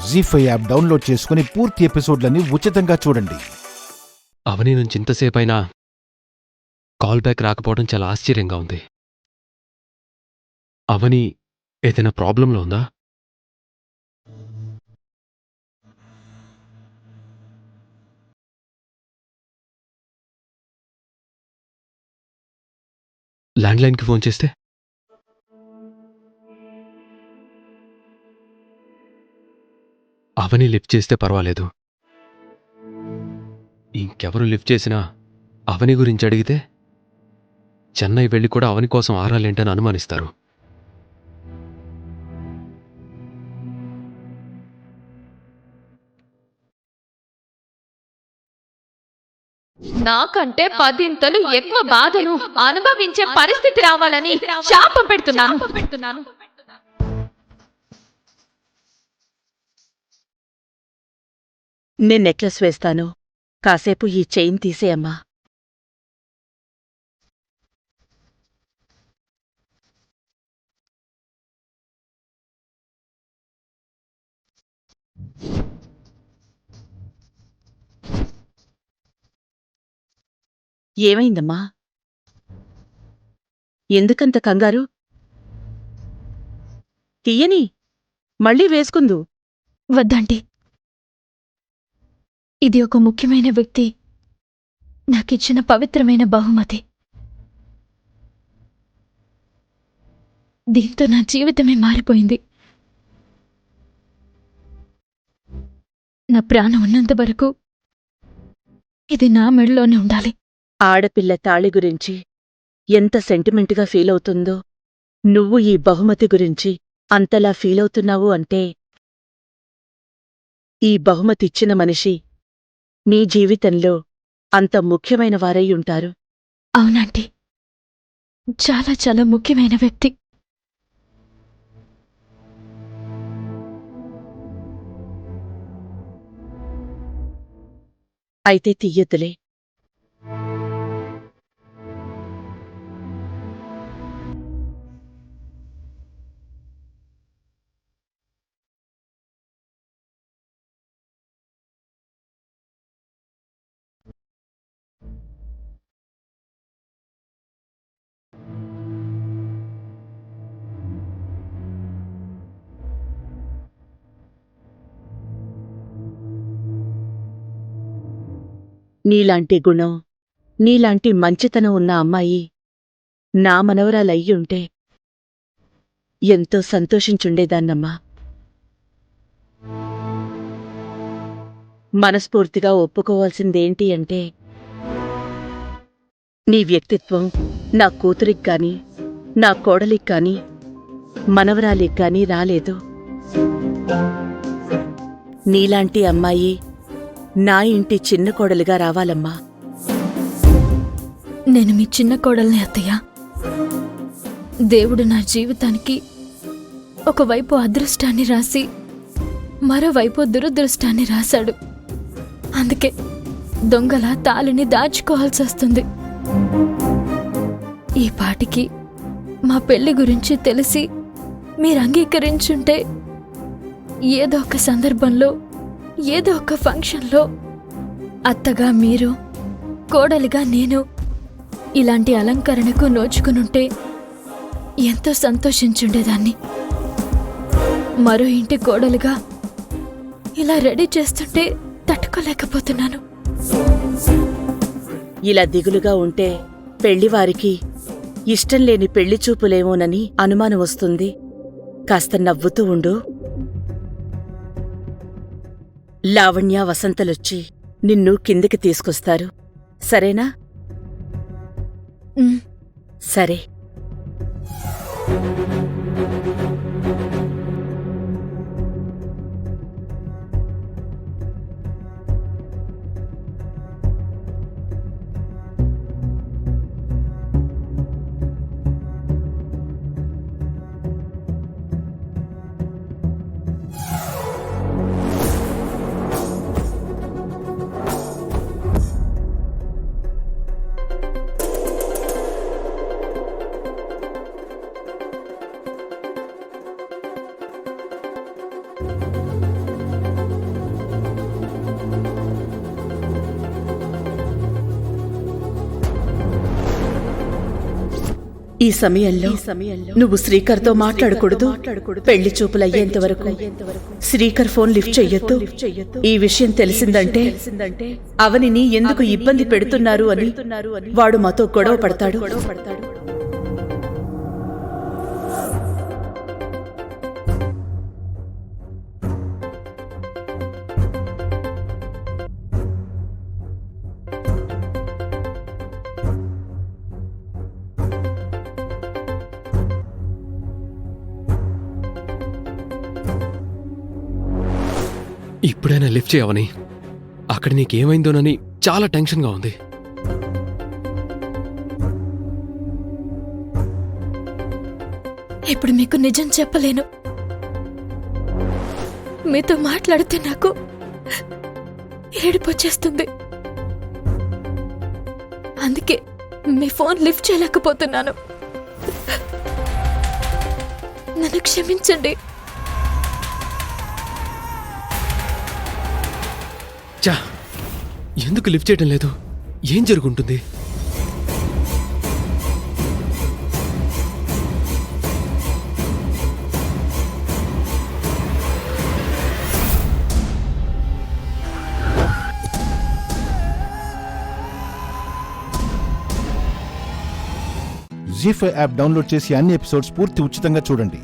జీ5 app download చేసుకుని పూర్తి ఎపిసోడ్లని ఉచితంగా చూడండి. అవని నుంచి ఇంతసేపైనా కాల్ బ్యాక్ రాకపోవడం చాలా ఆశ్చర్యంగా ఉంది. అవని ఏదైనా ప్రాబ్లంలో ఉందా? ల్యాండ్లైన్కి ఫోన్ చేస్తే అవని లిఫ్ట్ చేస్తే పర్వాలేదు. ఇంకెవరు లిఫ్ట్ చేసినా అవని గురించి అడిగితే చెన్నై వెళ్ళి కూడా అవని కోసం ఆరాలేంటని అనుమానిస్తారు. నాకంటే 10 ఎక్కువ బాధను అనుభవించే పరిస్థితి రావాలని శాపం పెడుతున్నాను. నేను నెక్లెస్ వేస్తాను. కాసేపు ఈ చైన్ తీసేయమ్మా. ఏమైందమ్మా? ఎందుకంత కంగారు? తీయని, మళ్ళీ వేసుకుందు. వద్దండి, ఇది ఒక ముఖ్యమైన వ్యక్తి నాకిచ్చిన పవిత్రమైన బహుమతి. దీంతో నా జీవితమే మారిపోయింది. నా ప్రాణం ఉన్నంత వరకు ఇది నా మెడలోనే ఉండాలి. ఆడపిల్ల తాళి గురించి ఎంత సెంటిమెంటుగా ఫీలవుతుందో నువ్వు ఈ బహుమతి గురించి అంతలా ఫీలవుతున్నావు అంటే ఈ బహుమతిచ్చిన మనిషి నీ జీవితంలో అంత ముఖ్యమైన వారై ఉంటారు. అవునంటీ, చాలా చాలా ముఖ్యమైన వ్యక్తి. అయితే తీయొద్దులే. నీలాంటి గుణం, నీలాంటి మంచితనం ఉన్న అమ్మాయి నా మనవరాలయ్యుంటే ఎంతో సంతోషించుండేదాన్నమ్మా. మనస్ఫూర్తిగా ఒప్పుకోవాల్సిందేంటి అంటే నీ వ్యక్తిత్వం నా కూతురిక్కాని, నా కోడలిక్కాని, మనవరాలిక్కాని రాలేదు. నీలాంటి అమ్మాయి నా ఇంటి చిన్న కోడలిగా రావాలమ్మా. నేను మీ చిన్న కోడల్ని అత్తయ్య. దేవుడు నా జీవితానికి ఒకవైపు అదృష్టాన్ని రాసి మరోవైపు దురదృష్టాన్ని రాశాడు. అందుకే దొంగల తాళిని దాచుకోవాల్సొస్తుంది. ఈ పాటికి మా పెళ్లి గురించి తెలిసి మీరు అంగీకరించుంటే ఏదో ఒక సందర్భంలో, ఏదో ఒక ఫంక్షన్లో అత్తగా మీరు, కోడలిగా నేను ఇలాంటి అలంకరణకు నోచుకునుంటే ఎంతో సంతోషించుండేదాన్ని. మరో ఇంటి కోడలిగా ఇలా రెడీ చేస్తుంటే తట్టుకోలేకపోతున్నాను. ఇలా దిగులుగా ఉంటే పెళ్లివారికి ఇష్టం లేని పెళ్లిచూపులేమోనని అనుమానం వస్తుంది. కాస్త నవ్వుతూ ఉండు. లావణ్య, వసంతలొచ్చి నిన్ను కిందికి తీసుకొస్తారు. సరేనా? సరే. ఈ సమయంలో నువ్వు శ్రీకర్తో మాట్లాడకూడదు. పెళ్లి చూపులయ్యేంత వరకు శ్రీకర్ ఫోన్ లిఫ్ట్ చెయ్యొద్దు. ఈ విషయం తెలిసిందంటే అవనిని ఎందుకు ఇబ్బంది పెడుతున్నారు అని వాడు మాతో గొడవ పడతాడు. ఇప్పుడైనా లిఫ్ట్ చేయవని. అక్కడ నీకేమైందోనని చాలా టెన్షన్గా ఉంది. ఇప్పుడు మీకు నిజం చెప్పలేను. మీతో మాట్లాడితే నాకు ఏడుపొచ్చేస్తుంది. అందుకే మీ ఫోన్ లిఫ్ట్ చేయలేకపోతున్నాను. నన్ను క్షమించండి. చా, ఎందుకు లిఫ్ట్ చేయడం లేదు? ఏం జరుగుంటుంది? జీ5 యాప్ డౌన్లోడ్ చేసి అన్ని ఎపిసోడ్స్ పూర్తి ఉచితంగా చూడండి.